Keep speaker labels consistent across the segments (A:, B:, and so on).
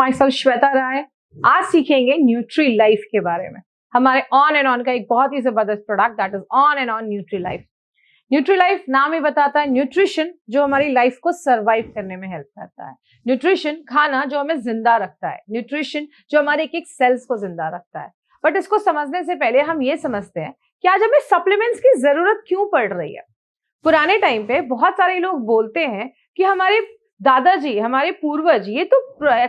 A: My self Shweta राय। आज सीखेंगे nutri life के बारे में। हमारे ऑन एंड ऑन का एक बहुत ही जबरदस्त product that is on and on nutri life. Nutri life नाम ही बताता है न्यूट्रिशन जो हमारी लाइफ को सरवाइव करने में हेल्प करता है। न्यूट्रिशन खाना जो हमें जिंदा रखता है, न्यूट्रिशन जो हमारे एक एक सेल्स को जिंदा रखता है। बट इसको समझने से पहले हम ये समझते हैं कि आज हमें सप्लीमेंट्स की जरूरत क्यों पड़ रही है। पुराने टाइम पे बहुत सारे लोग बोलते हैं कि हमारे दादाजी, हमारे पूर्वज ये तो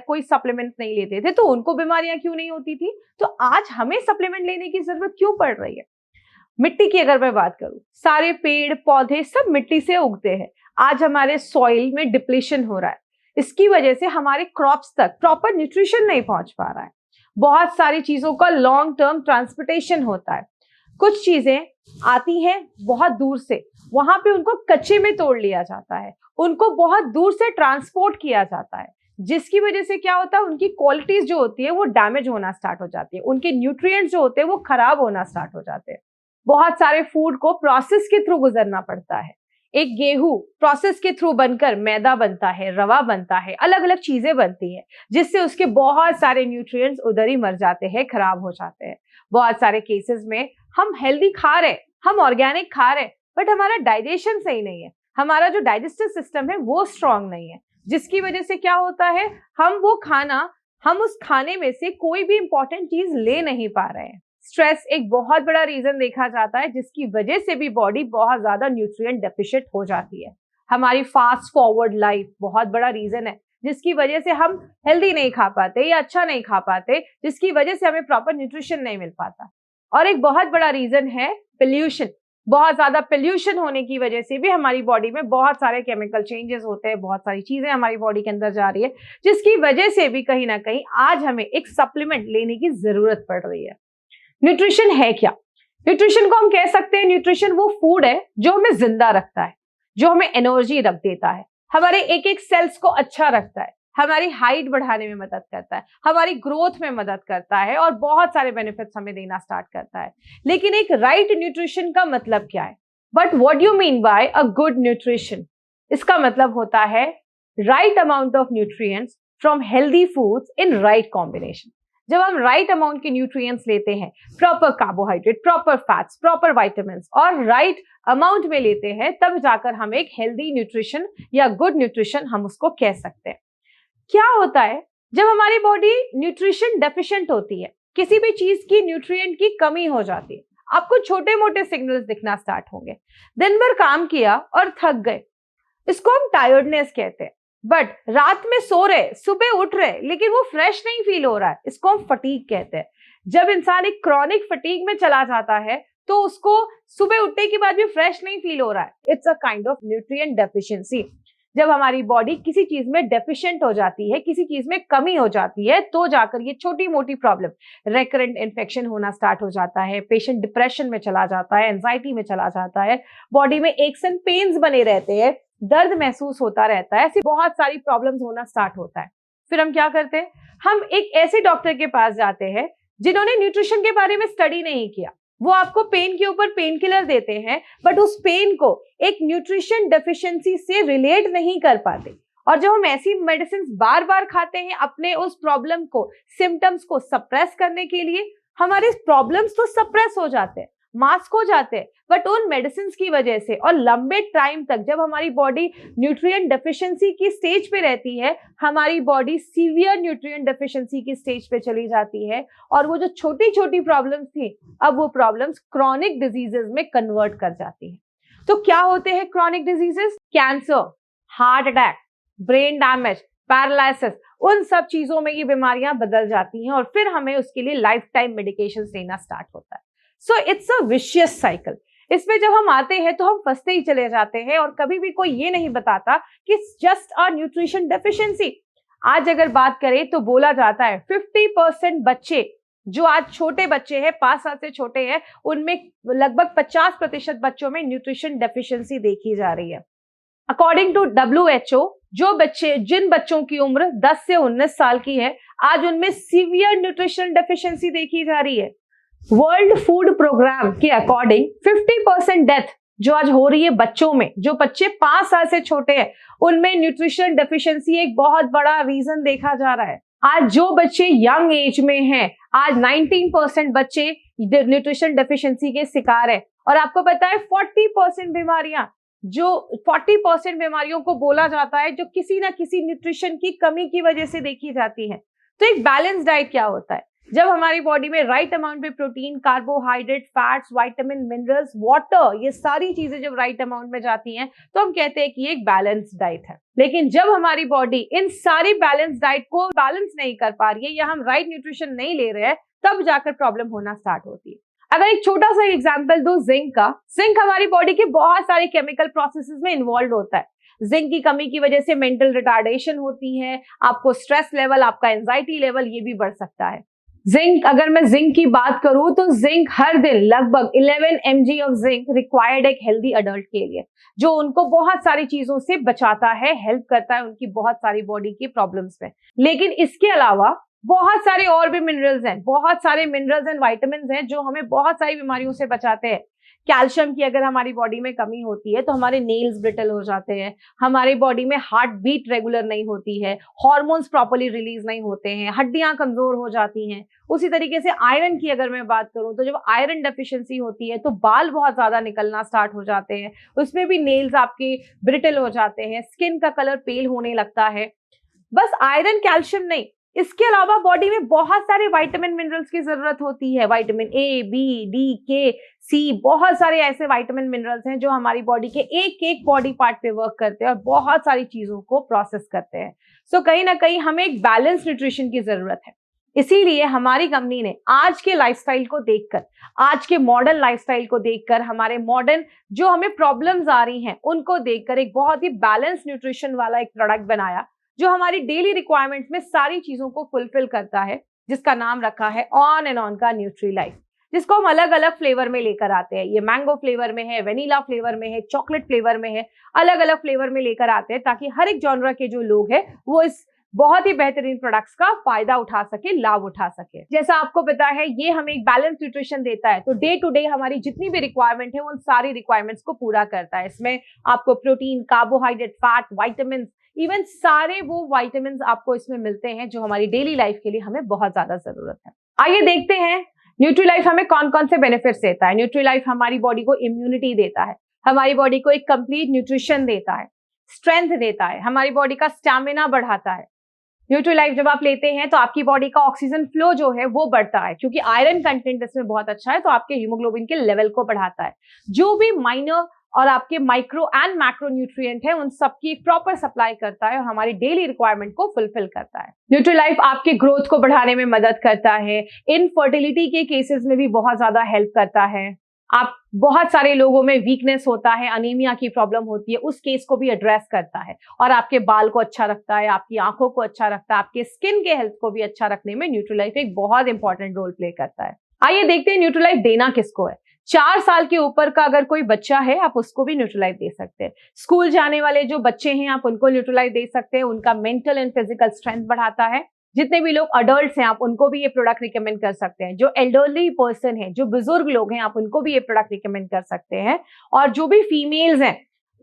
A: कोई सप्लीमेंट नहीं लेते थे तो उनको बीमारियां क्यों नहीं होती थी, तो आज हमें सप्लीमेंट लेने की जरूरत क्यों पड़ रही है। मिट्टी की अगर मैं बात करूं, सारे पेड़ पौधे सब मिट्टी से उगते हैं। आज हमारे सॉइल में डिप्लीशन हो रहा है, इसकी वजह से हमारे क्रॉप्स तक प्रॉपर न्यूट्रिशन नहीं पहुंच पा रहा है। बहुत सारी चीजों का लॉन्ग टर्म ट्रांसपोर्टेशन होता है। कुछ चीजें आती हैं बहुत दूर से, वहां पे उनको कच्चे में तोड़ लिया जाता है, उनको बहुत दूर से ट्रांसपोर्ट किया जाता है, जिसकी वजह से क्या होता है, उनकी क्वालिटीज जो होती है वो डैमेज होना स्टार्ट हो जाती है, उनके न्यूट्रिएंट्स जो होते हैं वो खराब होना स्टार्ट हो जाते हैं। बहुत सारे फूड को प्रोसेस के थ्रू गुजरना पड़ता है। एक गेहूं प्रोसेस के थ्रू बनकर मैदा बनता है, रवा बनता है, अलग अलग चीजें बनती हैं, जिससे उसके बहुत सारे न्यूट्रिएंट्स उधर ही मर जाते हैं, खराब हो जाते हैं। बहुत सारे केसेस में हम हेल्दी खा रहे, हम ऑर्गेनिक खा रहे, बट हमारा डाइजेशन सही नहीं है, हमारा जो डाइजेस्टिव सिस्टम है वो स्ट्रांग नहीं है, जिसकी वजह से क्या होता है, हम उस खाने में से कोई भी इंपॉर्टेंट चीज ले नहीं पा रहे हैं। स्ट्रेस एक बहुत बड़ा रीजन देखा जाता है, जिसकी वजह से भी बॉडी बहुत ज्यादा न्यूट्रिएंट डेफिशिएंट हो जाती है। हमारी फास्ट फॉरवर्ड लाइफ बहुत बड़ा रीजन है, जिसकी वजह से हम हेल्दी नहीं खा पाते या अच्छा नहीं खा पाते, जिसकी वजह से हमें प्रॉपर न्यूट्रिशन नहीं मिल पाता। और एक बहुत बड़ा रीजन है पोल्यूशन। बहुत ज्यादा पोल्यूशन होने की वजह से भी हमारी बॉडी में बहुत सारे केमिकल चेंजेस होते हैं, बहुत सारी चीजें हमारी बॉडी के अंदर जा रही है, जिसकी वजह से भी कहीं ना कहीं आज हमें एक सप्लीमेंट लेने की जरूरत पड़ रही है। न्यूट्रिशन है क्या? न्यूट्रिशन को हम कह सकते हैं, न्यूट्रिशन वो फूड है जो हमें जिंदा रखता है, जो हमें एनर्जी रख देता है, हमारे एक एक सेल्स को अच्छा रखता है, हमारी हाइट बढ़ाने में मदद करता है, हमारी ग्रोथ में मदद करता है और बहुत सारे बेनिफिट्स हमें देना स्टार्ट करता है। लेकिन एक राइट न्यूट्रिशन का मतलब क्या है? But what you mean by a good nutrition? इसका मतलब होता है right amount of nutrients from healthy foods in right combination. जब हम राइट अमाउंट के न्यूट्रिएंट्स लेते हैं, proper carbohydrate, proper fats, proper vitamins और राइट अमाउंट में लेते हैं, तब जाकर हम एक हेल्दी न्यूट्रिशन या गुड न्यूट्रिशन हम उसको कह सकते हैं। क्या होता है जब हमारी बॉडी न्यूट्रिशन डेफिशिएंट होती है, किसी भी चीज की न्यूट्रिएंट की कमी हो जाती है, आपको छोटे मोटे सिग्नल्स दिखना स्टार्ट होंगे। दिन भर काम किया और थक गए, इसको हम टायर्डनेस कहते हैं। बट रात में सो रहे, सुबह उठ रहे, लेकिन वो फ्रेश नहीं फील हो रहा है, इसको हम फटीग कहते हैं। जब इंसान एक क्रॉनिक फटीग में चला जाता है तो उसको सुबह उठने के बाद भी फ्रेश नहीं फील हो रहा है, it's a kind of nutrient deficiency. जब हमारी बॉडी किसी चीज में डेफिशिएंट हो जाती है, किसी चीज में कमी हो जाती है, तो जाकर ये छोटी मोटी प्रॉब्लम, रेकरेंट इन्फेक्शन होना स्टार्ट हो जाता है, पेशेंट डिप्रेशन में चला जाता है, एंजाइटी में चला जाता है, बॉडी में एक्स एंड पेन्स बने रहते हैं, दर्द महसूस होता रहता है, ऐसी बहुत सारी प्रॉब्लम्स होना स्टार्ट होता है। फिर हम क्या करते हैं, हम एक ऐसे डॉक्टर के पास जाते हैं जिन्होंने न्यूट्रिशन के बारे में स्टडी नहीं किया। वो आपको पेन के ऊपर पेन किलर देते हैं, बट उस पेन को एक न्यूट्रिशन डेफिशिएंसी से रिलेट नहीं कर पाते। और जब हम ऐसी मेडिसिन बार बार खाते हैं अपने उस प्रॉब्लम को, सिम्टम्स को सप्रेस करने के लिए, हमारे प्रॉब्लम्स तो सप्रेस हो जाते हैं, मास्क हो जाते हैं, बट उन मेडिसिन की वजह से और लंबे टाइम तक जब हमारी बॉडी न्यूट्रिएंट डेफिशिएंसी की स्टेज पे रहती है, हमारी बॉडी सीवियर न्यूट्रिएंट डेफिशिएंसी की स्टेज पे चली जाती है, और वो जो छोटी छोटी प्रॉब्लम्स थी, अब वो प्रॉब्लम्स क्रॉनिक डिजीजेस में कन्वर्ट कर जाती है। तो क्या होते हैं chronic diseases? Cancer, heart attack, brain damage, paralysis, उन सब चीजों में ये बीमारियां बदल जाती हैं और फिर हमें उसके लिए लाइफ टाइम मेडिकेशन लेना स्टार्ट होता है। So it's a vicious cycle. इसमें जब हम आते हैं तो हम फंसते ही चले जाते हैं और कभी भी कोई ये नहीं बताता कि जस्ट अ न्यूट्रिशन डेफिशिएंसी। आज अगर बात करें तो बोला जाता है 50% बच्चे जो आज छोटे बच्चे हैं, 5 साल से छोटे हैं, उनमें लगभग 50% बच्चों में न्यूट्रिशन डेफिशिएंसी देखी जा रही है। अकॉर्डिंग टू WHO, जिन बच्चों की उम्र 10 से 19 साल की है, आज उनमें सीवियर न्यूट्रिशन डेफिशिएंसी देखी जा रही है। वर्ल्ड फूड प्रोग्राम के अकॉर्डिंग 50% डेथ जो आज हो रही है बच्चों में, जो बच्चे 5 साल से छोटे हैं, उनमें न्यूट्रिशन डेफिशिएंसी एक बहुत बड़ा रीजन देखा जा रहा है। आज जो बच्चे यंग एज में हैं, आज 19% बच्चे न्यूट्रिशन डेफिशिएंसी के शिकार है। और आपको पता है 40% बीमारियां, जो 40% बीमारियों को बोला जाता है जो किसी ना किसी न्यूट्रिशन की कमी की वजह से देखी जाती है। तो एक बैलेंस डाइट क्या होता है? जब हमारी बॉडी में राइट अमाउंट में protein, carbohydrate, fats, vitamin, minerals, water, ये सारी चीजें जब राइट अमाउंट में जाती हैं तो हम कहते हैं कि ये एक बैलेंस डाइट है। लेकिन जब हमारी बॉडी इन सारी बैलेंस डाइट को बैलेंस नहीं कर पा रही है या हम राइट न्यूट्रिशन नहीं ले रहे हैं, तब जाकर प्रॉब्लम होना स्टार्ट होती है। अगर एक छोटा सा एग्जांपल दो जिंक का, जिंक हमारी बॉडी के बहुत सारे केमिकल प्रोसेसेस में इन्वॉल्व होता है। जिंक की कमी की वजह से मेंटल रिटार्डेशन होती है, आपको स्ट्रेस लेवल, आपका एंजाइटी लेवल ये भी बढ़ सकता है। जिंक, अगर मैं जिंक की बात करूं तो जिंक हर दिन लगभग 11 mg ऑफ जिंक रिक्वायर्ड एक हेल्दी अडल्ट के लिए, जो उनको बहुत सारी चीजों से बचाता है, हेल्प करता है उनकी बहुत सारी बॉडी की प्रॉब्लम्स में। लेकिन इसके अलावा बहुत सारे और भी मिनरल्स हैं, बहुत सारे मिनरल्स एंड विटामिन्स हैं जो हमें बहुत सारी बीमारियों से बचाते हैं। कैल्शियम की अगर हमारी बॉडी में कमी होती है तो हमारे नेल्स ब्रिटल हो जाते हैं, हमारी बॉडी में हार्ट बीट रेगुलर नहीं होती है, हार्मोन्स प्रॉपर्ली रिलीज नहीं होते हैं, हड्डियां कमजोर हो जाती हैं। उसी तरीके से आयरन की अगर मैं बात करूं तो जब आयरन डेफिशिएंसी होती है तो बाल बहुत ज्यादा निकलना स्टार्ट हो जाते हैं, उसमें भी नेल्स आपके ब्रिटल हो जाते हैं, स्किन का कलर पेल होने लगता है। बस आयरन कैल्शियम नहीं, इसके अलावा बॉडी में बहुत सारे विटामिन मिनरल्स की जरूरत होती है। विटामिन ए, बी, डी, के, सी, बहुत सारे ऐसे विटामिन मिनरल्स हैं जो हमारी बॉडी के एक एक बॉडी पार्ट पे वर्क करते हैं और बहुत सारी चीजों को प्रोसेस करते हैं। सो कहीं ना कहीं हमें एक बैलेंस न्यूट्रिशन की जरूरत है। इसीलिए हमारी कंपनी ने आज के लाइफस्टाइल को देखकर, आज के मॉडर्न लाइफस्टाइल को देखकर, हमारे मॉडर्न जो हमें प्रॉब्लम्स आ रही हैं उनको देखकर एक बहुत ही बैलेंस न्यूट्रिशन वाला एक प्रोडक्ट बनाया जो हमारी डेली रिक्वायरमेंट्स में सारी चीजों को फुलफिल करता है, जिसका नाम रखा है ऑन एंड ऑन का न्यूट्री लाइफ, जिसको हम अलग अलग फ्लेवर में लेकर आते हैं। ये मैंगो फ्लेवर में है, वेनिला फ्लेवर में है, चॉकलेट फ्लेवर में है, अलग अलग फ्लेवर में लेकर आते हैं ताकि हर एक जॉनरा के जो लोग हैं वो इस बहुत ही बेहतरीन प्रोडक्ट्स का फायदा उठा सके, लाभ उठा सके। जैसा आपको पता है ये हमें एक बैलेंस न्यूट्रिशन देता है, तो डे टू डे हमारी जितनी भी रिक्वायरमेंट है उन सारी रिक्वायरमेंट्स को पूरा करता है। इसमें आपको protein, carbohydrate, fat, vitamin, even सारे वो विटामिन आपको इसमें मिलते हैं जो हमारी डेली लाइफ के लिए हमें बहुत ज्यादा जरूरत है। आइए देखते हैं न्यूट्री लाइफ हमें कौन कौन से बेनिफिट्स देता है। न्यूट्री लाइफ हमारी बॉडी को इम्यूनिटी देता है, हमारी बॉडी को एक कंप्लीट न्यूट्रिशन देता है, स्ट्रेंथ देता है, हमारी बॉडी का स्टैमिना बढ़ाता है। न्यूट्री लाइफ जब आप लेते हैं तो आपकी बॉडी का ऑक्सीजन फ्लो जो है वो बढ़ता है, क्योंकि आयरन कंटेंट इसमें बहुत अच्छा है तो आपके हीमोग्लोबिन के लेवल को बढ़ाता है। जो भी माइनर और आपके माइक्रो एंड मैक्रो न्यूट्रिएंट है उन सबकी प्रॉपर सप्लाई करता है और हमारी डेली रिक्वायरमेंट को फुलफिल करता है। न्यूट्री लाइफ आपके ग्रोथ को बढ़ाने में मदद करता है, इनफर्टिलिटी के केसेस में भी बहुत ज्यादा हेल्प करता है। आप बहुत सारे लोगों में वीकनेस होता है, अनीमिया की प्रॉब्लम होती है, उस केस को भी एड्रेस करता है और आपके बाल को अच्छा रखता है, आपकी आंखों को अच्छा रखता है, आपके स्किन के हेल्थ को भी अच्छा रखने में न्यूट्री लाइफ एक बहुत इंपॉर्टेंट रोल प्ले करता है। आइए देखते हैं न्यूट्री लाइफ देना किसको है। 4 साल के ऊपर का अगर कोई बच्चा है आप उसको भी न्यूट्री लाइफ दे सकते हैं। स्कूल जाने वाले जो बच्चे हैं आप उनको न्यूट्री लाइफ दे सकते हैं, उनका मेंटल एंड फिजिकल स्ट्रेंथ बढ़ाता है। जितने भी लोग अडल्ट्स हैं आप उनको भी ये प्रोडक्ट रिकमेंड कर सकते हैं। जो एल्डरली पर्सन है, जो बुजुर्ग लोग हैं, आप उनको भी ये प्रोडक्ट रिकमेंड कर सकते हैं। और जो भी फीमेल्स हैं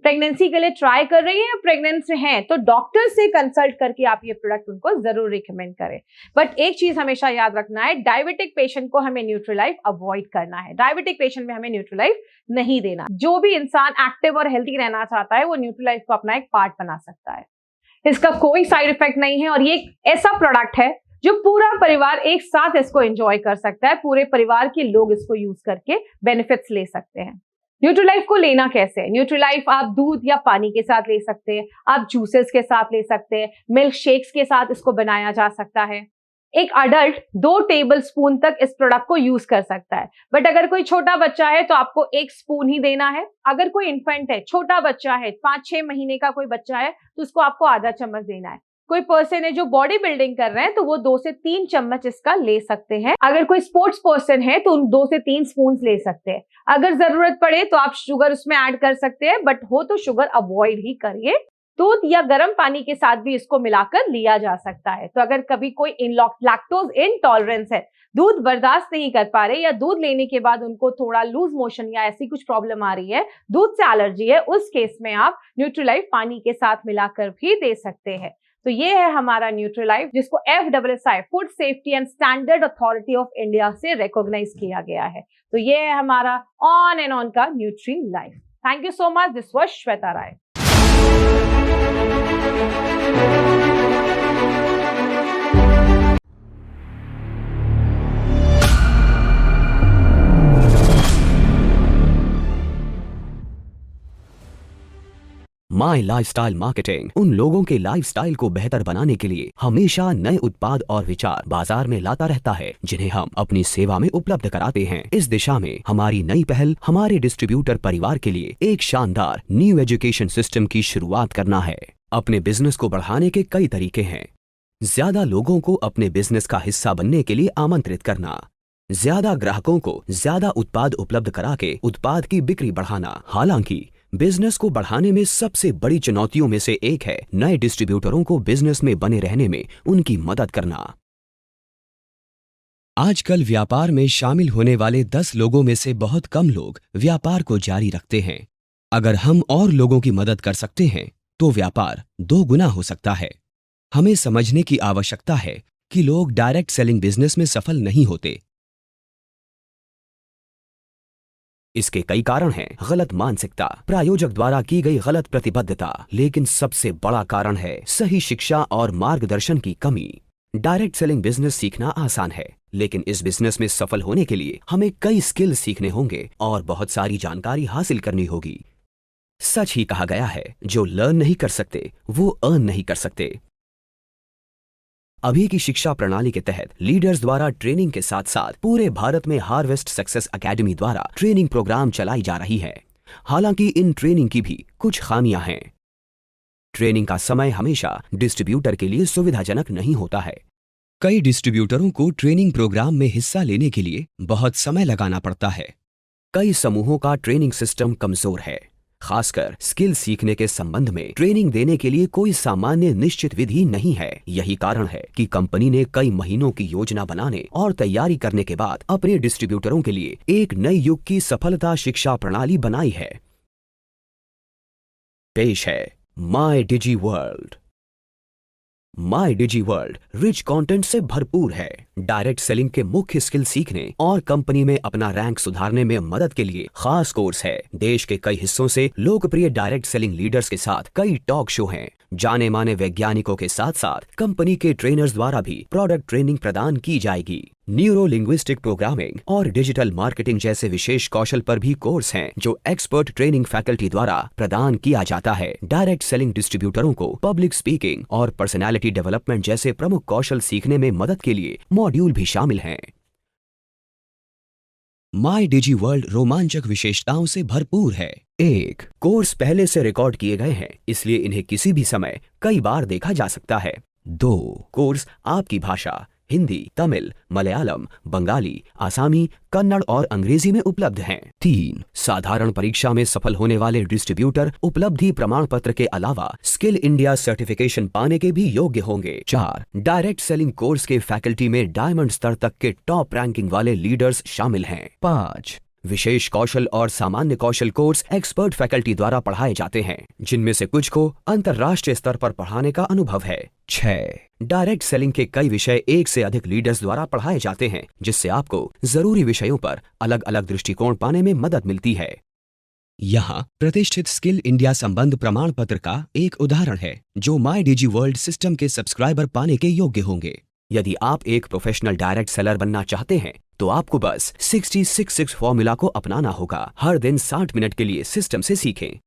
A: प्रेगनेंसी के लिए ट्राई कर रही है या प्रेग्नेंट हैं तो डॉक्टर से कंसल्ट करके आप ये प्रोडक्ट उनको जरूर रिकमेंड करें। बट एक चीज हमेशा याद रखना है, डायबिटिक पेशेंट को हमें न्यूट्री लाइफ अवॉइड करना है। डायबिटिक पेशेंट में हमें न्यूट्री लाइफ नहीं देना। जो भी इंसान एक्टिव और हेल्थी रहना चाहता है वो न्यूट्री लाइफ को अपना एक पार्ट बना सकता है। इसका कोई साइड इफेक्ट नहीं है और ये एक ऐसा प्रोडक्ट है जो पूरा परिवार एक साथ इसको एंजॉय कर सकता है। पूरे परिवार के लोग इसको यूज करके बेनिफिट्स ले सकते हैं। न्यूट्री लाइफ को लेना कैसे है? न्यूट्री लाइफ आप दूध या पानी के साथ ले सकते हैं, आप जूसेस के साथ ले सकते हैं, मिल्क शेक्स के साथ इसको बनाया जा सकता है। एक अडल्ट 2 टेबल स्पून तक इस प्रोडक्ट को यूज कर सकता है। बट अगर कोई छोटा बच्चा है तो आपको 1 स्पून ही देना है। अगर कोई इन्फेंट है, छोटा बच्चा है, 5-6 महीने का कोई बच्चा है तो उसको आपको आधा चम्मच देना है। कोई पर्सन है जो बॉडी बिल्डिंग कर रहे हैं तो वो 2 से 3 चम्मच इसका ले सकते हैं। अगर कोई स्पोर्ट्स पर्सन है तो 2 से 3 स्पून ले सकते हैं। अगर जरूरत पड़े तो आप शुगर उसमें ऐड कर सकते हैं, बट हो तो शुगर अवॉइड ही करिए। दूध या गर्म पानी के साथ भी इसको मिलाकर लिया जा सकता है। तो अगर कभी कोई लैक्टोज इंटॉलरेंस है, दूध बर्दाश्त नहीं कर पा रहे या दूध लेने के बाद उनको थोड़ा लूज मोशन या ऐसी कुछ प्रॉब्लम आ रही है, दूध से एलर्जी है, उस केस में आप न्यूट्री लाइफ पानी के साथ मिलाकर भी दे सकते हैं। तो ये है हमारा न्यूट्रीलाइफ, जिसको FSSAI food safety and standard authority of India से रिकॉग्नाइज किया गया है। तो ये है हमारा ऑन एंड ऑन का Nutrilife. Thank you so much. This was Shweta Rai.
B: My lifestyle marketing उन लोगों के लाइफस्टाइल को बेहतर बनाने के लिए हमेशा नए उत्पाद और विचार बाजार में लाता रहता है, जिन्हें हम अपनी सेवा में उपलब्ध कराते हैं। इस दिशा में हमारी नई पहल हमारे डिस्ट्रीब्यूटर परिवार के लिए एक शानदार न्यू एजुकेशन सिस्टम की शुरुआत करना है। अपने बिजनेस को बढ़ाने के कई तरीके हैं। ज्यादा लोगों को अपने बिजनेस का हिस्सा बनने के लिए आमंत्रित करना, ज्यादा ग्राहकों को ज्यादा उत्पाद उपलब्ध करा के उत्पाद की बिक्री बढ़ाना। हालांकि बिजनेस को बढ़ाने में सबसे बड़ी चुनौतियों में से एक है नए डिस्ट्रीब्यूटरों को बिजनेस में बने रहने में उनकी मदद करना। आजकल व्यापार में शामिल होने वाले 10 लोगों में से बहुत कम लोग व्यापार को जारी रखते हैं। अगर हम और लोगों की मदद कर सकते हैं तो व्यापार 2 गुना हो सकता है। हमें समझने की आवश्यकता है कि लोग डायरेक्ट सेलिंग बिजनेस में सफल नहीं होते। इसके कई कारण हैं। गलत मानसिकता, प्रायोजक द्वारा की गई गलत प्रतिबद्धता, लेकिन सबसे बड़ा कारण है सही शिक्षा और मार्गदर्शन की कमी। डायरेक्ट सेलिंग बिजनेस सीखना आसान है, लेकिन इस बिजनेस में सफल होने के लिए हमें कई स्किल सीखने होंगे और बहुत सारी जानकारी हासिल करनी होगी। सच ही कहा गया है, जो लर्न नहीं कर सकते वो अर्न नहीं कर सकते। अभी की शिक्षा प्रणाली के तहत लीडर्स द्वारा ट्रेनिंग के साथ साथ पूरे भारत में हार्वेस्ट सक्सेस एकेडमी द्वारा ट्रेनिंग प्रोग्राम चलाई जा रही है। हालांकि इन ट्रेनिंग की भी कुछ खामियां हैं। ट्रेनिंग का समय हमेशा डिस्ट्रीब्यूटर के लिए सुविधाजनक नहीं होता है। कई डिस्ट्रीब्यूटरों को ट्रेनिंग प्रोग्राम में हिस्सा लेने के लिए बहुत समय लगाना पड़ता है। कई समूहों का ट्रेनिंग सिस्टम कमजोर है। खासकर स्किल सीखने के संबंध में ट्रेनिंग देने के लिए कोई सामान्य निश्चित विधि नहीं है। यही कारण है कि कंपनी ने कई महीनों की योजना बनाने और तैयारी करने के बाद अपने डिस्ट्रीब्यूटरों के लिए एक नए युग की सफलता शिक्षा प्रणाली बनाई है। पेश है माई डिजी वर्ल्ड। माई डिजी वर्ल्ड रिच कंटेंट से भरपूर है। डायरेक्ट सेलिंग के मुख्य स्किल सीखने और कंपनी में अपना रैंक सुधारने में मदद के लिए खास कोर्स है। देश के कई हिस्सों से लोकप्रिय डायरेक्ट सेलिंग लीडर्स के साथ कई टॉक शो हैं। जाने माने वैज्ञानिकों के साथ साथ कंपनी के ट्रेनर्स द्वारा भी प्रोडक्ट ट्रेनिंग प्रदान की जाएगी। न्यूरो लिंग्विस्टिक प्रोग्रामिंग और डिजिटल मार्केटिंग जैसे विशेष कौशल पर भी कोर्स हैं, जो एक्सपर्ट ट्रेनिंग फैकल्टी द्वारा प्रदान किया जाता है। डायरेक्ट सेलिंग डिस्ट्रीब्यूटरों को पब्लिक स्पीकिंग और पर्सनैलिटी डेवलपमेंट जैसे प्रमुख कौशल सीखने में मदद के लिए मॉड्यूल भी शामिल हैं। माई डिजी वर्ल्ड रोमांचक विशेषताओं से भरपूर है। 1. कोर्स पहले से रिकॉर्ड किए गए हैं, इसलिए इन्हें किसी भी समय कई बार देखा जा सकता है। 2. कोर्स आपकी भाषा हिंदी, तमिल, मलयालम, बंगाली, आसामी, कन्नड़ और अंग्रेजी में उपलब्ध हैं। 3. साधारण परीक्षा में सफल होने वाले डिस्ट्रीब्यूटर उपलब्धि प्रमाण पत्र के अलावा स्किल इंडिया सर्टिफिकेशन पाने के भी योग्य होंगे। 4. डायरेक्ट सेलिंग कोर्स के फैकल्टी में डायमंड स्तर तक के टॉप रैंकिंग वाले लीडर्स शामिल हैं। 5. विशेष कौशल और सामान्य कौशल कोर्स एक्सपर्ट फैकल्टी द्वारा पढ़ाए जाते हैं, जिनमें से कुछ को अंतर्राष्ट्रीय स्तर पर पढ़ाने का अनुभव है। 6. डायरेक्ट सेलिंग के कई विषय एक से अधिक लीडर्स द्वारा पढ़ाए जाते हैं, जिससे आपको जरूरी विषयों पर अलग अलग दृष्टिकोण पाने में मदद मिलती है। यहाँ प्रतिष्ठित स्किल इंडिया संबंध प्रमाण पत्र का एक उदाहरण है, जो माई डिजी वर्ल्ड सिस्टम के सब्सक्राइबर पाने के योग्य होंगे। यदि आप एक प्रोफेशनल डायरेक्ट सेलर बनना चाहते हैं तो आपको बस 60-6-6 फॉर्मूला को अपनाना होगा। हर दिन 60 मिनट के लिए सिस्टम से सीखें।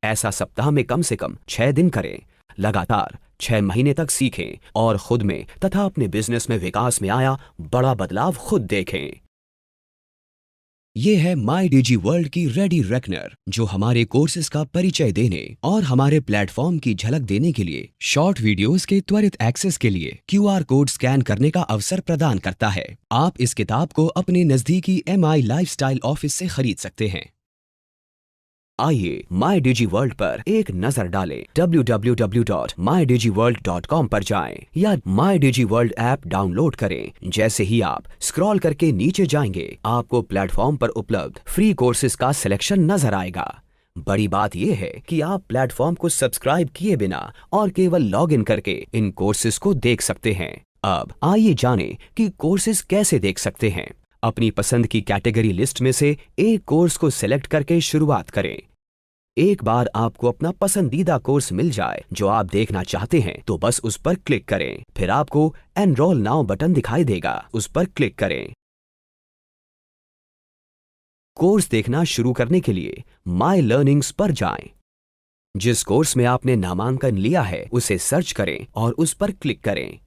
B: ऐसा सप्ताह में कम से कम 6 दिन करें। लगातार 6 महीने तक सीखें और खुद में तथा अपने बिजनेस में विकास में आया बड़ा बदलाव खुद देखें। ये है माई डिजी वर्ल्ड की रेडी रेकनर, जो हमारे कोर्सेज का परिचय देने और हमारे प्लेटफॉर्म की झलक देने के लिए शॉर्ट वीडियोस के त्वरित एक्सेस के लिए QR कोड स्कैन करने का अवसर प्रदान करता है। आप इस किताब को अपने नजदीकी MI लाइफस्टाइल ऑफिस से खरीद सकते हैं। आइए माई डिजी वर्ल्ड पर एक नजर डालें। www.mydigiworld.com पर जाएं या माई डिजी वर्ल्ड ऐप डाउनलोड करें। जैसे ही आप स्क्रॉल करके नीचे जाएंगे, आपको प्लेटफॉर्म पर उपलब्ध फ्री कोर्सेज का सिलेक्शन नजर आएगा। बड़ी बात यह है कि आप प्लेटफॉर्म को सब्सक्राइब किए बिना और केवल लॉगिन करके इन कोर्सेज को देख सकते हैं। अब आइए जानें कि कोर्सेज कैसे देख सकते हैं। अपनी पसंद की कैटेगरी लिस्ट में से एक कोर्स को सिलेक्ट करके शुरुआत करें। एक बार आपको अपना पसंदीदा कोर्स मिल जाए जो आप देखना चाहते हैं तो बस उस पर क्लिक करें। फिर आपको एनरोल नाउ बटन दिखाई देगा, उस पर क्लिक करें। कोर्स देखना शुरू करने के लिए माई लर्निंग्स पर जाएं। जिस कोर्स में आपने नामांकन लिया है उसे सर्च करें और उस पर क्लिक करें।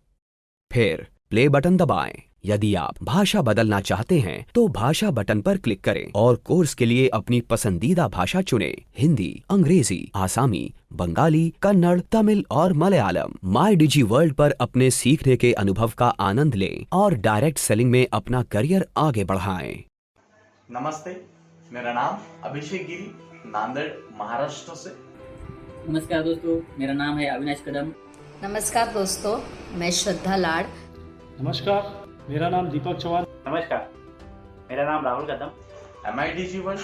B: फिर प्ले बटन दबाएं। यदि आप भाषा बदलना चाहते हैं तो भाषा बटन पर क्लिक करें और कोर्स के लिए अपनी पसंदीदा भाषा चुनें। हिंदी, अंग्रेजी, आसामी, बंगाली, कन्नड़, तमिल और मलयालम। माई डिजी वर्ल्ड पर अपने सीखने के अनुभव का आनंद लें और डायरेक्ट सेलिंग में अपना करियर आगे बढ़ाएं।
C: नमस्ते, मेरा नाम अभिषेक गिरी, नांदेड़, महाराष्ट्र से।
D: नमस्कार दोस्तों, मेरा नाम है अविनाश कदम।
E: नमस्कार दोस्तों, मैं श्रद्धा लाड।
F: नमस्कार, मेरा नाम दीपक चौहान।
G: नमस्कार, मेरा नाम राहुल कदम।
C: MIDG वर्ल्ड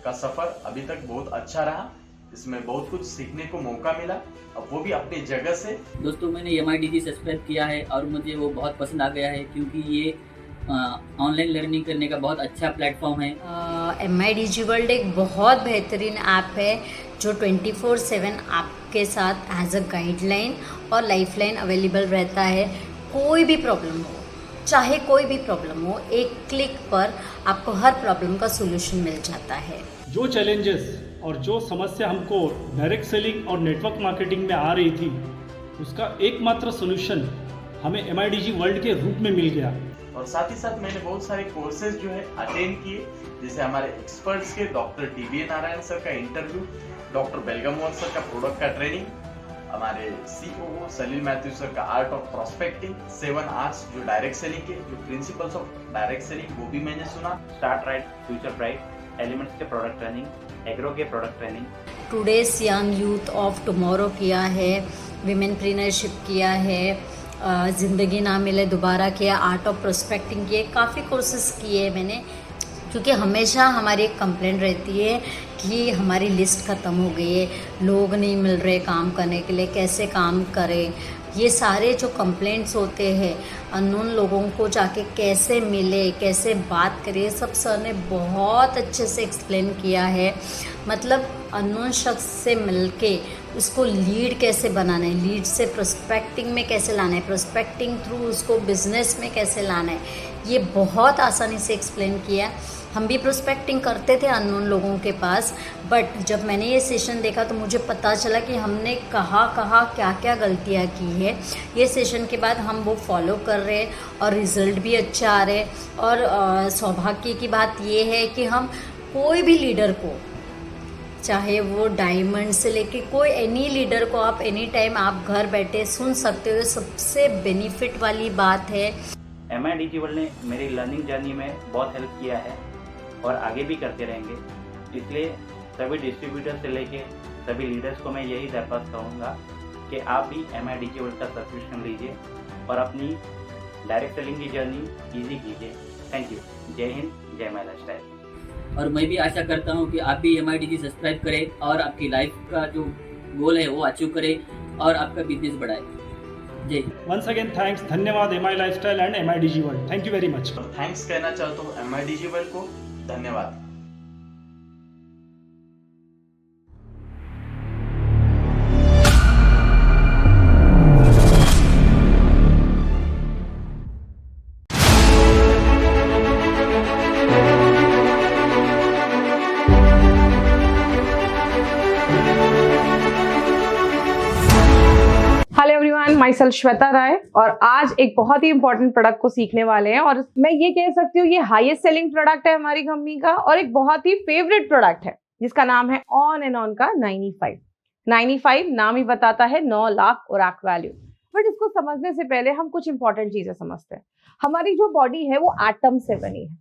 C: का सफर अभी तक बहुत अच्छा रहा। इसमें बहुत कुछ सीखने को मौका मिला, अब वो भी अपनी जगह से।
D: दोस्तों, मैंने MIDG सब्सक्राइब किया है और मुझे वो बहुत पसंद आ गया है क्योंकि ये ऑनलाइन लर्निंग करने का बहुत अच्छा प्लेटफॉर्म है।
E: MIDG वर्ल्ड एक बहुत बेहतरीन ऐप है जो 24/7 आपके साथ एज अ गाइडलाइन और लाइफलाइन अवेलेबल रहता है। कोई भी प्रॉब्लम हो, चाहे कोई भी प्रॉब्लम हो, एक क्लिक पर आपको हर प्रॉब्लम का सोल्यूशन मिल जाता है।
F: जो चैलेंजेस और जो समस्या हमको डायरेक्ट सेलिंग और नेटवर्क मार्केटिंग में आ रही थी, उसका एकमात्र सोल्यूशन हमें MIDG वर्ल्ड के रूप में मिल गया।
C: और साथ ही साथ मैंने बहुत सारे कोर्सेज जो है अटेंड किए, जैसे हमारे एक्सपर्ट्स के डॉक्टर TBA नारायण सर का इंटरव्यू, डॉक्टर बेलगामोर सर का प्रोडक्ट का ट्रेनिंग, हमारे COO सलील मैथ्यू सर का आर्ट ऑफ प्रोस्पेक्टिंग, 7 आर्ट्स जो डायरेक्ट सेलिंग के, जो प्रिंसिपल्स ऑफ डायरेक्ट सेलिंग, वो भी मैंने सुना।
G: Start right, future bright, elements के प्रोडक्ट ट्रेनिंग, एग्रो के product training,
E: today's young youth of tomorrow किया है, विमेनप्रेन्योरशिप किया है, ज़िंदगी ना मिले दोबारा किया, आर्ट ऑफ प्रोस्पेक्टिंग किए, काफ़ी कोर्सेज किए मैंने। क्योंकि हमेशा हमारी एक कंप्लेंट रहती है कि हमारी लिस्ट ख़त्म हो गई है, लोग नहीं मिल रहे काम करने के लिए, कैसे काम करें। ये सारे जो कंप्लेंट्स होते हैं, अननोन लोगों को जाके कैसे मिले, कैसे बात करें, सब सर ने बहुत अच्छे से एक्सप्लेन किया है। मतलब अननोन शख्स से मिलके उसको लीड कैसे बनाना है, लीड से प्रोस्पेक्टिंग में कैसे लाना है, प्रोस्पेक्टिंग थ्रू उसको बिजनेस में कैसे लाना है, ये बहुत आसानी से एक्सप्लेन किया। हम भी प्रोस्पेक्टिंग करते थे अननोन लोगों के पास, बट जब मैंने ये सेशन देखा तो मुझे पता चला कि हमने कहाँ क्या क्या गलतियाँ की है। ये सेशन के बाद हम वो फॉलो कर रहे हैं और रिज़ल्ट भी अच्छा आ रहे हैं। और सौभाग्य की बात ये है कि हम कोई भी लीडर को, चाहे वो डायमंड से लेके कोई एनी लीडर को आप एनी टाइम आप घर बैठे सुन सकते हो। सबसे बेनिफिट वाली बात है।
G: MIDG वर्ल्ड ने मेरी लर्निंग जर्नी में बहुत हेल्प किया है और आगे भी करते रहेंगे। इसलिए सभी डिस्ट्रीब्यूटर से लेके सभी लीडर्स को मैं यही दरख्वास्त करूँगा कि आप भी MIDG वर्ल्ड का सब्सक्रिप्शन लीजिए और अपनी डायरेक्ट सेलिंग की जर्नी ईजी कीजिए। Thank you. जय हिंद, जय माय लाइफस्टाइल।
D: और मैं भी आशा करता हूँ कि आप भी MIDG सब्सक्राइब करें और आपकी लाइफ का जो गोल है वो अचीव करें और आपका बिजनेस बढ़ाए। जय।
F: वंस अगेन थैंक्स, धन्यवाद MI lifestyle and MIDG world. Thank you very much.
C: और थैंक्स कहना चाहता हूँ MIDG वर्ल्ड को, धन्यवाद।
A: Hello everyone, myself Shweta Rai और आज एक बहुत ही इंपॉर्टेंट प्रोडक्ट को सीखने वाले हैं। और मैं ये कह सकती हूँ ये हाईएस्ट सेलिंग प्रोडक्ट है हमारी कंपनी का और एक बहुत ही फेवरेट प्रोडक्ट है जिसका नाम है ऑन एंड ऑन का 95 नाम ही बताता है 9 लाख ओराक वैल्यू। बट इसको समझने से पहले हम कुछ इंपॉर्टेंट चीजें समझते हैं। हमारी जो बॉडी है वो एटम से बनी है।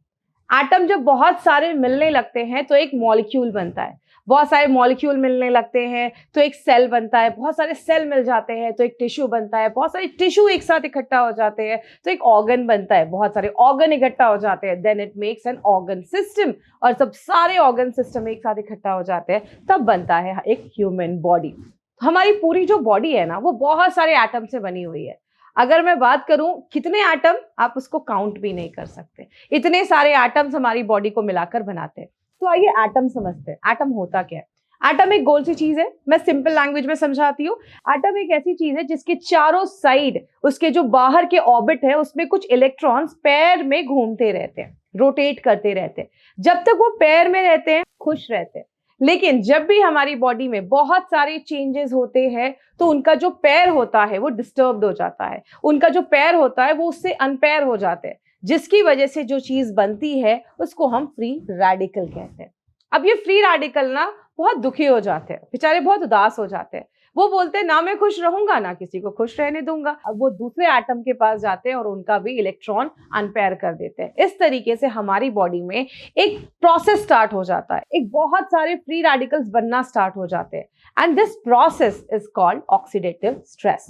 A: एटम जब बहुत सारे मिलने लगते हैं तो एक मॉलिक्यूल बनता है, बहुत सारे मॉलिक्यूल मिलने लगते हैं तो एक सेल बनता है, बहुत सारे सेल मिल जाते हैं तो एक टिश्यू बनता है, बहुत सारे टिश्यू एक साथ इकट्ठा हो जाते हैं तो एक ऑर्गन बनता है, बहुत सारे ऑर्गन इकट्ठा हो जाते हैं, then it makes an organ system, और सब सारे ऑर्गन सिस्टम एक साथ इकट्ठा हो जाते हैं तब बनता है एक ह्यूमन बॉडी। हमारी पूरी जो बॉडी है ना वो बहुत सारे एटम से बनी हुई है। अगर मैं बात करूं कितने एटम, आप उसको काउंट भी नहीं कर सकते, इतने सारे एटम्स हमारी बॉडी को मिलाकर बनाते हैं। तो आइए एटम समझते हैं, एटम होता क्या है। एटम एक गोल सी चीज है, मैं सिंपल लैंग्वेज में समझाती हूँ। एटम एक ऐसी चीज है जिसके चारों साइड, उसके जो बाहर के ऑर्बिट है उसमें कुछ इलेक्ट्रॉन्स पैर में घूमते रहते हैं, रोटेट करते रहते हैं। जब तक वो पैर में रहते हैं खुश रहते हैं, लेकिन जब भी हमारी बॉडी में बहुत सारे चेंजेस होते हैं तो उनका जो पैर होता है वो डिस्टर्ब्ड हो जाता है, उनका जो पैर होता है वो उससे अनपैर हो जाते हैं, जिसकी वजह से जो चीज बनती है उसको हम फ्री रेडिकल कहते हैं। अब ये फ्री रेडिकल ना बहुत दुखी हो जाते हैं, बेचारे बहुत उदास हो जाते हैं, वो बोलते हैं ना मैं खुश रहूंगा ना किसी को खुश रहने दूंगा। अब वो दूसरे एटम के पास जाते हैं और उनका भी इलेक्ट्रॉन अनपेयर कर देते हैं। इस तरीके से हमारी बॉडी में एक प्रोसेस स्टार्ट हो जाता है, एक बहुत सारे फ्री रेडिकल्स बनना स्टार्ट हो जाते हैं and this process is called oxidative stress.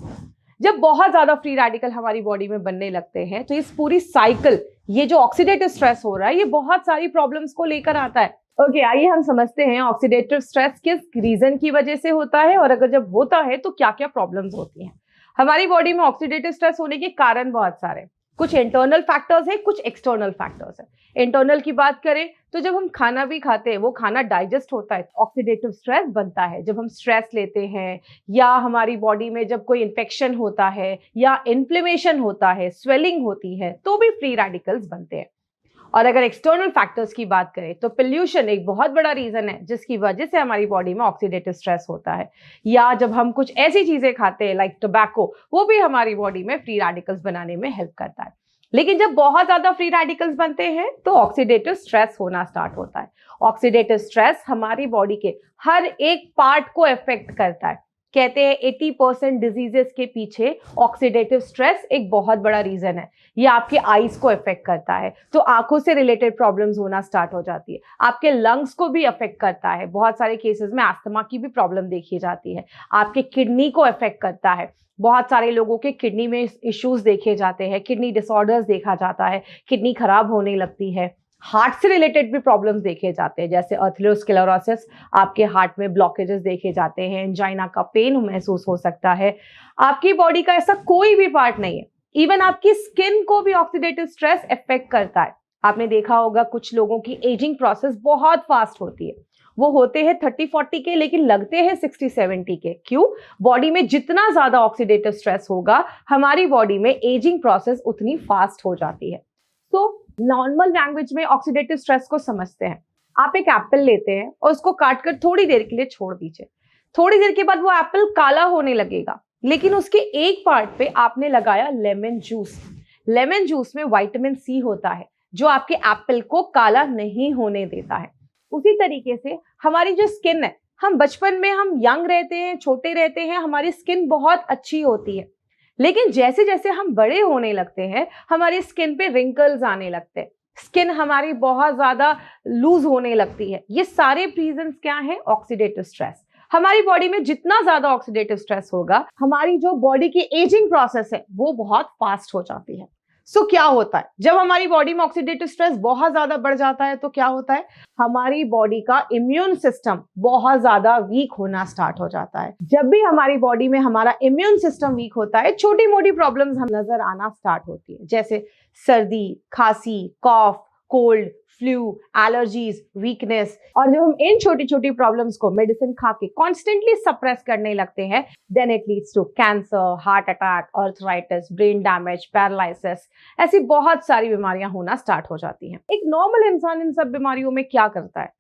A: जब बहुत ज्यादा फ्री रेडिकल हमारी बॉडी में बनने लगते हैं तो इस पूरी साइकिल, ये जो ऑक्सीडेटिव स्ट्रेस हो रहा है ये बहुत सारी प्रॉब्लम्स को लेकर आता है। ओके, आइए हम समझते हैं ऑक्सीडेटिव स्ट्रेस किस रीजन की वजह से होता है और अगर जब होता है तो क्या क्या प्रॉब्लम्स होती हैं। हमारी बॉडी में ऑक्सीडेटिव स्ट्रेस होने के कारण बहुत सारे, कुछ इंटरनल फैक्टर्स है, कुछ एक्सटर्नल फैक्टर्स है। इंटरनल की बात करें तो जब हम खाना भी खाते हैं वो खाना डाइजेस्ट होता है, ऑक्सीडेटिव स्ट्रेस बनता है। जब हम स्ट्रेस लेते हैं या हमारी बॉडी में जब कोई इन्फेक्शन होता है या इन्फ्लेमेशन होता है, स्वेलिंग होती है तो भी फ्री रेडिकल्स बनते हैं। और अगर एक्सटर्नल फैक्टर्स की बात करें तो पोल्यूशन एक बहुत बड़ा रीजन है जिसकी वजह से हमारी बॉडी में ऑक्सीडेटिव स्ट्रेस होता है, या जब हम कुछ ऐसी चीजें खाते हैं लाइक टोबैको, वो भी हमारी बॉडी में फ्री रेडिकल्स बनाने में हेल्प करता है। लेकिन जब बहुत ज्यादा फ्री रेडिकल्स बनते हैं तो ऑक्सीडेटिव स्ट्रेस होना स्टार्ट होता है। ऑक्सीडेटिव स्ट्रेस हमारी बॉडी के हर एक पार्ट को अफेक्ट करता है। कहते हैं 80% डिजीजेस के पीछे ऑक्सीडेटिव स्ट्रेस एक बहुत बड़ा रीजन है। ये आपके आईज को अफेक्ट करता है तो आंखों से रिलेटेड प्रॉब्लम्स होना स्टार्ट हो जाती है, आपके लंग्स को भी अफेक्ट करता है, बहुत सारे केसेस में अस्थमा की भी प्रॉब्लम देखी जाती है, आपके किडनी को अफेक्ट करता है, बहुत सारे लोगों के किडनी में इश्यूज देखे जाते हैं, किडनी डिसऑर्डर्स देखा जाता है, किडनी खराब होने लगती है। हार्ट से रिलेटेड भी प्रॉब्लम्स देखे जाते हैं जैसे एथेरोस्क्लेरोसिस, आपके हार्ट में ब्लॉकेजेस देखे जाते हैं, एंजाइना का पेन महसूस हो सकता है। आपकी बॉडी का ऐसा कोई भी पार्ट नहीं है, इवन आपकी स्किन को भी ऑक्सीडेटिव स्ट्रेस अफेक्ट करता है। आपने देखा होगा कुछ लोगों की एजिंग प्रोसेस बहुत फास्ट होती है, वो होते हैं 30-40 के लेकिन लगते हैं 60-70 के। क्यों? बॉडी में जितना ज्यादा ऑक्सीडेटिव स्ट्रेस होगा हमारी बॉडी में एजिंग प्रोसेस उतनी फास्ट हो जाती है। तो नॉर्मल लैंग्वेज में ऑक्सीडेटिव स्ट्रेस को समझते हैं। आप एक एप्पल लेते हैं और उसको काटकर थोड़ी देर के लिए छोड़ दीजिए, थोड़ी देर के बाद वो एप्पल काला होने लगेगा, लेकिन उसके एक पार्ट पे आपने लगाया लेमन जूस। लेमन जूस में विटामिन सी होता है जो आपके एप्पल को काला नहीं होने देता है। उसी तरीके से हमारी जो स्किन है, हम बचपन में हम यंग रहते हैं, छोटे रहते हैं, हमारी स्किन बहुत अच्छी होती है, लेकिन जैसे जैसे हम बड़े होने लगते हैं हमारी स्किन पे रिंकल्स आने लगते हैं, स्किन हमारी बहुत ज्यादा लूज होने लगती है। ये सारे रीजंस क्या है? Oxidative stress. हमारी बॉडी में जितना ज्यादा ऑक्सीडेटिव स्ट्रेस होगा हमारी जो बॉडी की एजिंग प्रोसेस है वो बहुत फास्ट हो जाती है। सो क्या होता है जब हमारी बॉडी में ऑक्सीडेटिव स्ट्रेस बहुत ज्यादा बढ़ जाता है तो क्या होता है? हमारी बॉडी का इम्यून सिस्टम बहुत ज्यादा वीक होना स्टार्ट हो जाता है। जब भी हमारी बॉडी में हमारा इम्यून सिस्टम वीक होता है छोटी मोटी प्रॉब्लम्स हम नजर आना स्टार्ट होती है, जैसे सर्दी, खांसी, कॉफ, कोल्ड, फ्लू, एलर्जीज, वीकनेस। और जब हम इन छोटी छोटी प्रॉब्लम्स को मेडिसिन खा के कॉन्स्टेंटली सप्रेस करने लगते हैं then it leads to cancer, heart attack, arthritis, brain damage, paralysis, ऐसी बहुत सारी बीमारियां होना स्टार्ट हो जाती हैं। एक नॉर्मल इंसान इन सब बीमारियों में क्या करता है?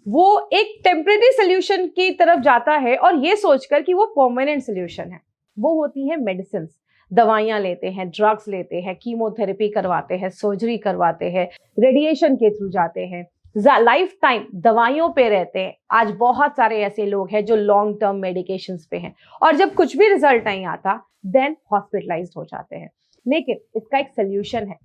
A: वो एक टेम्परेरी सोल्यूशन की तरफ जाता है और ये सोचकर कि वो परमानेंट सोल्यूशन है। वो होती है मेडिसिन, दवाइयां लेते हैं, ड्रग्स लेते हैं, कीमोथेरेपी करवाते हैं, सर्जरी करवाते हैं, रेडिएशन के थ्रू जाते हैं, लाइफ टाइम दवाइयों पे रहते हैं। आज बहुत सारे ऐसे लोग हैं जो लॉन्ग टर्म मेडिकेशंस पे हैं और जब कुछ भी रिजल्ट नहीं आता देन हॉस्पिटलाइज्ड हो जाते हैं। लेकिन इसका एक सोल्यूशन है।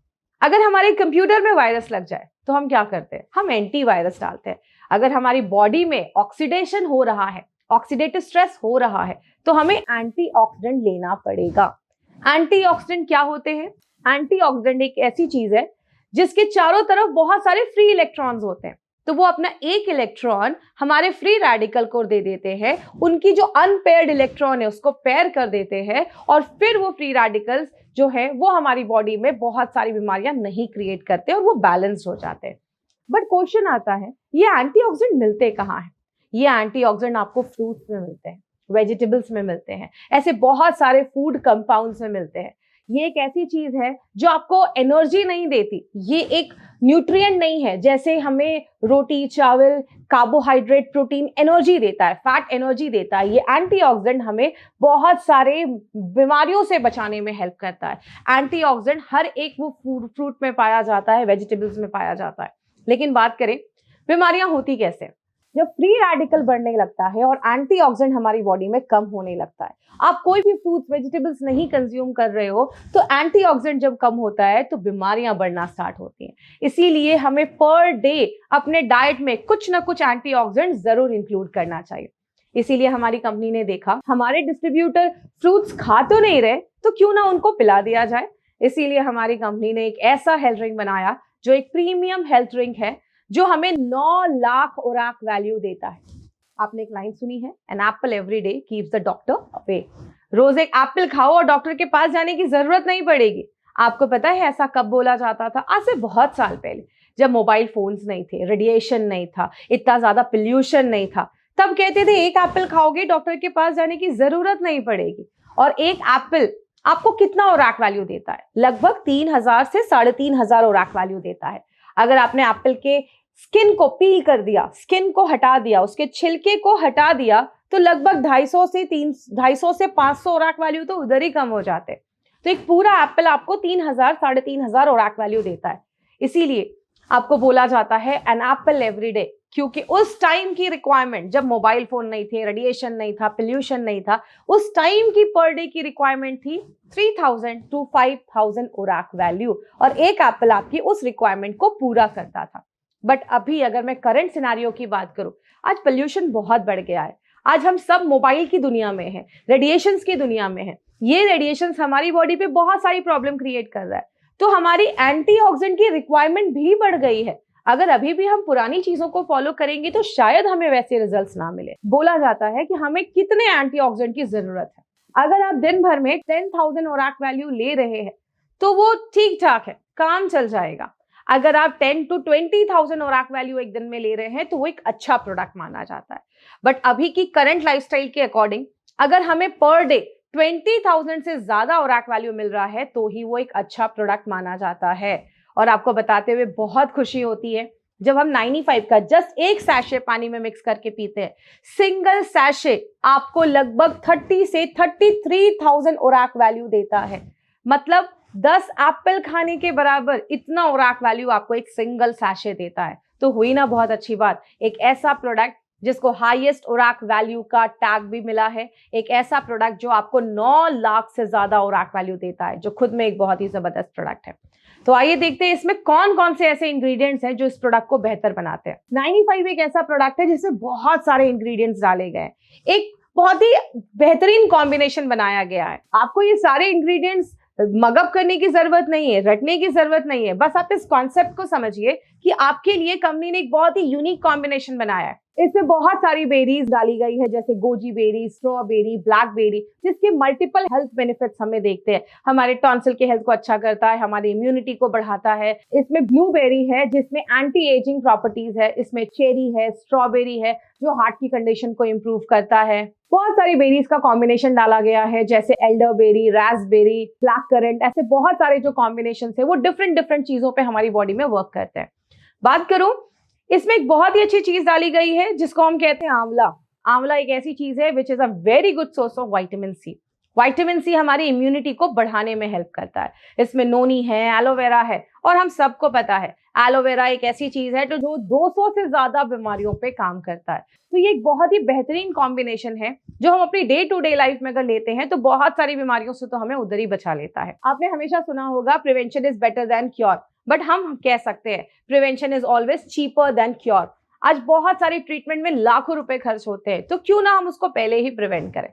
A: अगर हमारे कंप्यूटर में वायरस लग जाए तो हम क्या करते हैं, हम एंटीवायरस डालते हैं। अगर हमारी बॉडी में ऑक्सीडेशन हो रहा है, ऑक्सीडेटिव स्ट्रेस हो रहा है, तो हमें एंटीऑक्सीडेंट लेना पड़ेगा। एंटीऑक्सीडेंट क्या होते हैं? एंटीऑक्सीडेंट एक ऐसी चीज है जिसके चारों तरफ बहुत सारे फ्री इलेक्ट्रॉन्स होते हैं, तो वो अपना एक इलेक्ट्रॉन हमारे फ्री रेडिकल को दे देते हैं, उनकी जो अनपेयर्ड इलेक्ट्रॉन है उसको पेयर कर देते हैं, और फिर वो फ्री रेडिकल्स जो है वो हमारी बॉडी में बहुत सारी बीमारियां नहीं क्रिएट करते और वो बैलेंस्ड हो जाते हैं। बट क्वेश्चन आता है, ये एंटीऑक्सीडेंट मिलते कहाँ हैं? ये एंटीऑक्सीडेंट आपको फ्रूट्स में मिलते हैं, वेजिटेबल्स में मिलते हैं, ऐसे बहुत सारे फूड कंपाउंड्स में मिलते हैं। ये एक ऐसी चीज है जो आपको एनर्जी नहीं देती, ये एक न्यूट्रिएंट नहीं है। जैसे हमें रोटी, चावल, कार्बोहाइड्रेट, प्रोटीन एनर्जी देता है, फैट एनर्जी देता है, ये एंटीऑक्सीडेंट हमें बहुत सारे बीमारियों से बचाने में हेल्प करता है। एंटीऑक्सीडेंट हर एक वो फ्रूट में पाया जाता है, वेजिटेबल्स में पाया जाता है। लेकिन बात करें बीमारियां होती कैसे? जब फ्री रेडिकल बढ़ने लगता है और एंटीऑक्सीडेंट हमारी बॉडी में कम होने लगता है। आप कोई भी फ्रूट्स, वेजिटेबल्स नहीं कंज्यूम कर रहे हो तो एंटीऑक्सीडेंट जब कम होता है तो बीमारियां बढ़ना स्टार्ट होती हैं। इसीलिए हमें पर डे अपने डाइट में कुछ ना कुछ एंटीऑक्सीडेंट जरूर इंक्लूड करना चाहिए। इसीलिए हमारी कंपनी ने देखा हमारे डिस्ट्रीब्यूटर फ्रूट्स खा तो नहीं रहे, तो क्यों ना उनको पिला दिया जाए। इसीलिए हमारी कंपनी ने एक ऐसा हेल्थ ड्रिंक बनाया जो एक प्रीमियम हेल्थ ड्रिंक है, जो हमें 9 लाख ओराक वैल्यू देता है। आपने एक लाइन सुनी है, an apple every day keeps the doctor away. रोज एक एप्पल खाओ और डॉक्टर के पास जाने की जरूरत नहीं पड़ेगी। आपको पता है ऐसा कब बोला जाता था? आज से बहुत साल पहले, जब मोबाइल फोन्स नहीं थे, रेडिएशन नहीं था, इतना ज्यादा पोल्यूशन नहीं था, तब कहते थे एक एप्पल खाओगे डॉक्टर के पास जाने की जरूरत नहीं पड़ेगी। और एक एप्पल आपको कितना ओराक वैल्यू देता है? लगभग 3000 से 3500 ओराक वैल्यू देता है। अगर आपने एप्पल के स्किन को पील कर दिया, स्किन को हटा दिया, उसके छिलके को हटा दिया, तो लगभग 250 से 500 ओराक वैल्यू तो उधर ही कम हो जाते। तो एक पूरा एप्पल आपको 3000 3500 ओराक वैल्यू देता है। इसीलिए आपको बोला जाता है एन एप्पल एवरी डे, क्योंकि उस टाइम की रिक्वायरमेंट, जब मोबाइल फोन नहीं थे, रेडिएशन नहीं था, पोल्यूशन नहीं था, उस टाइम की पर डे की रिक्वायरमेंट थी 3000 to 5000 ओराक वैल्यू, और एक एप्पल आपकी उस रिक्वायरमेंट को पूरा करता था। बट अभी अगर मैं करंट सिनेरियो की बात करूं, आज पोल्यूशन बहुत बढ़ गया है। आज हम सब मोबाइल की दुनिया में हैं, रेडिएशंस की दुनिया में हैं। ये रेडिएशंस हमारी बॉडी पे बहुत सारी प्रॉब्लम क्रिएट कर रहा है, तो हमारी एंटीऑक्सीडेंट की रिक्वायरमेंट भी बढ़ गई है। अगर अभी भी हम पुरानी चीजों को फॉलो करेंगे तो शायद हमें वैसे रिजल्ट्स ना मिले। बोला जाता है कि हमें कितने एंटीऑक्सीडेंट की जरूरत है। अगर आप दिन भर में 10,000 ओराक वैल्यू ले रहे हैं तो वो ठीक ठाक है, काम चल जाएगा। अगर आप 10 to 20,000 ओराक वैल्यू एक दिन में ले रहे हैं तो वो एक अच्छा प्रोडक्ट माना जाता है। बट अभी की करंट लाइफस्टाइल के अकॉर्डिंग अगर हमें पर डे 20,000 से ज्यादा ओराक वैल्यू मिल रहा है तो ही वो एक अच्छा प्रोडक्ट माना जाता है। और आपको बताते हुए बहुत खुशी होती है जब हम 95 का जस्ट एक सैशे पानी में मिक्स करके पीते हैं। सिंगल सैशे आपको लगभग 30 से 33,000 ओराक वैल्यू देता है। मतलब 10 एप्पल खाने के बराबर इतना ओराक वैल्यू आपको एक सिंगल सैशे देता है। तो हुई ना बहुत अच्छी बात, एक ऐसा प्रोडक्ट जिसको हाईएस्ट ओराक वैल्यू का टैग भी मिला है, एक ऐसा प्रोडक्ट जो आपको 9 लाख से ज्यादा ओराक वैल्यू देता है, जो खुद में एक बहुत ही जबरदस्त प्रोडक्ट है। तो आइए देखते हैं इसमें कौन कौन से ऐसे इंग्रेडिएंट्स हैं जो इस प्रोडक्ट को बेहतर बनाते हैं। 95 एक ऐसा प्रोडक्ट है जिसमें बहुत सारे इंग्रेडिएंट्स डाले गए हैं, एक बहुत ही बेहतरीन कॉम्बिनेशन बनाया गया है। आपको ये सारे इंग्रेडिएंट्स मगअप करने की जरूरत नहीं है, रटने की जरूरत नहीं है। बस आप इस कॉन्सेप्ट को समझिए कि आपके लिए कंपनी ने एक बहुत ही यूनिक कॉम्बिनेशन बनाया है। इसमें बहुत सारी बेरीज डाली गई है, जैसे गोजी बेरी, स्ट्रॉबेरी, ब्लैकबेरी, जिसके मल्टीपल हेल्थ बेनिफिट्स हमें देखते हैं। हमारे टॉन्सिल के हेल्थ को अच्छा करता है, हमारी इम्यूनिटी को बढ़ाता है। इसमें ब्लूबेरी है जिसमें एंटी एजिंग प्रॉपर्टीज है, इसमें चेरी है, स्ट्रॉबेरी है जो हार्ट की कंडीशन को इम्प्रूव करता है। बहुत सारी बेरीज का कॉम्बिनेशन डाला गया है, जैसे एल्डरबेरी, रास्पबेरी, ब्लैक करंट, ऐसे बहुत सारे जो कॉम्बिनेशन है वो डिफरेंट चीजों पे हमारी बॉडी में वर्क करते हैं। बात करूं, इसमें एक बहुत ही अच्छी चीज डाली गई है जिसको हम कहते हैं आंवला। आंवला एक ऐसी चीज है which is a very good source of vitamin C. Vitamin C हमारी इम्यूनिटी को बढ़ाने में हेल्प करता है। इसमें नोनी है, एलोवेरा है, और हम सबको पता है एलोवेरा एक ऐसी चीज है जो 200 से ज्यादा बीमारियों पे काम करता है। तो ये एक बहुत ही बेहतरीन कॉम्बिनेशन है जो हम अपनी डे टू डे लाइफ में अगर लेते हैं तो बहुत सारी बीमारियों से तो हमें उधर ही बचा लेता है। आपने हमेशा सुना होगा prevention is better than cure, but हम कह सकते हैं prevention is always cheaper than cure. आज बहुत सारी ट्रीटमेंट में लाखों रुपए खर्च होते हैं, तो क्यों ना हम उसको पहले ही प्रिवेंट करें।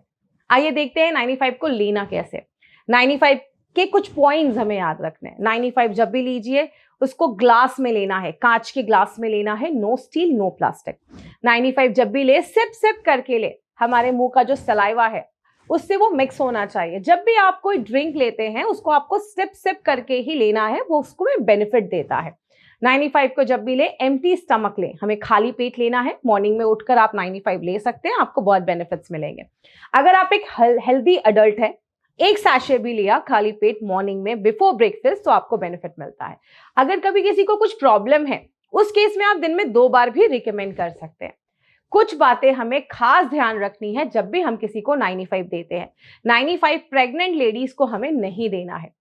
A: आइए देखते हैं 95 को लेना कैसे। 95 के कुछ पॉइंट्स हमें याद रखने हैं। 95 जब भी लीजिए उसको ग्लास में लेना है, कांच के ग्लास में लेना है, नो स्टील नो प्लास्टिक। 95 जब भी ले सिप सिप करके ले, हमारे मुंह का जो सलाइवा है उससे वो मिक्स होना चाहिए। जब भी आप कोई ड्रिंक लेते हैं उसको आपको सिप सिप करके ही लेना है, वो उसको में बेनिफिट देता है। 95 को जब भी ले एम्प्टी स्टमक ले, हमें खाली पेट लेना है। मॉर्निंग में उठकर आप 95 ले सकते हैं, आपको बहुत बेनिफिट्स मिलेंगे। अगर आप एक हेल्दी अडल्ट है, एक सैशे भी लिया खाली पेट मॉर्निंग में बिफोर ब्रेकफास्ट, तो आपको बेनिफिट मिलता है। अगर कभी किसी को कुछ प्रॉब्लम है उस केस में आप दिन में 2 बार भी रिकमेंड कर सकते हैं। कुछ बातें हमें खास ध्यान रखनी है जब भी हम किसी को 95 देते हैं। 95 प्रेग्नेंट लेडीज को हमें नहीं देना है।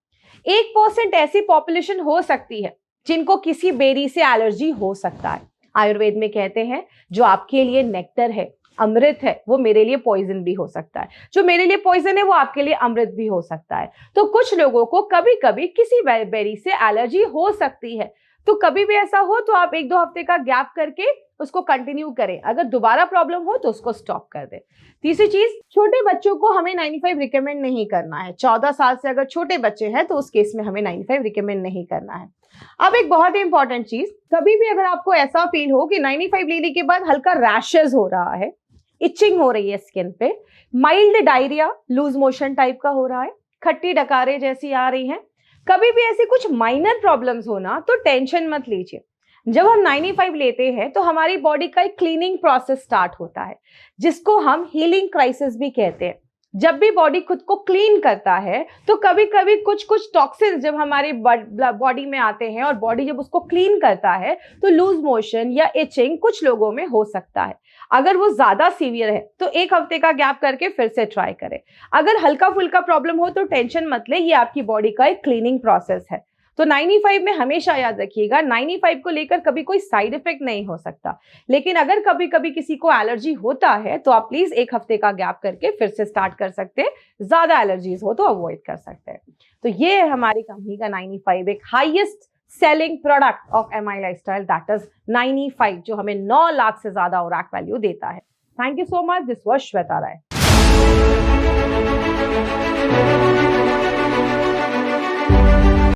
A: 1% ऐसी पॉपुलेशन हो सकती है जिनको किसी बेरी से एलर्जी हो सकता है। आयुर्वेद में कहते हैं जो आपके लिए नेक्टर है, अमृत है, वो मेरे लिए पॉइजन भी हो सकता है। जो मेरे लिए पॉइजन है वो आपके लिए अमृत भी हो सकता है। तो कुछ लोगों को कभी कभी किसी बेरी से एलर्जी हो सकती है, तो कभी भी ऐसा हो तो आप 1-2 हफ्ते का गैप करके उसको कंटिन्यू करें। अगर दोबारा प्रॉब्लम हो तो उसको स्टॉप कर दें। तीसरी चीज, छोटे बच्चों को हमें 95 रिकमेंड नहीं करना है। 14 साल से अगर छोटे बच्चे हैं तो उस केस में हमें 95 रिकमेंड नहीं करना है। अब एक बहुत ही इंपॉर्टेंट चीज, कभी भी अगर आपको ऐसा फील हो कि 95 लेने के बाद हल्का रैशेस हो रहा है, इचिंग हो रही है स्किन पे, mild diarrhoea, loose motion type का हो रहा है, खट्टी डकारे जैसी आ रही हैं, कभी भी ऐसी कुछ माइनर प्रॉब्लम्स होना, तो टेंशन मत लीजिए। जब हम 95 लेते हैं तो हमारी बॉडी का एक क्लीनिंग प्रोसेस स्टार्ट होता है जिसको हम हीलिंग क्राइसिस भी कहते हैं। जब भी बॉडी खुद को क्लीन करता है तो कभी कभी कुछ टॉक्सिन्स जब हमारी बॉडी में आते हैं और बॉडी जब उसको क्लीन करता है तो लूज मोशन या इचिंग कुछ लोगों में हो सकता है। अगर वो ज्यादा सीवियर है तो 1 हफ्ते का गैप करके फिर से ट्राई करें। अगर हल्का फुल्का प्रॉब्लम हो तो टेंशन मत ले, ये आपकी बॉडी का एक क्लीनिंग प्रोसेस है। तो 95 में हमेशा याद रखिएगा 95 को लेकर कभी कोई साइड इफेक्ट नहीं हो सकता, लेकिन अगर कभी कभी किसी को एलर्जी होता है तो आप प्लीज 1 हफ्ते का गैप करके फिर से स्टार्ट कर सकते हैं। ज्यादा एलर्जीज हो तो अवॉइड कर सकते हैं। तो ये है हमारी कंपनी का 95, एक highest selling product of MI lifestyle, that is 95, जो हमें 9 लाख से ज्यादा ओरैक वैल्यू देता है। Thank you so much. This was Shweta Rai.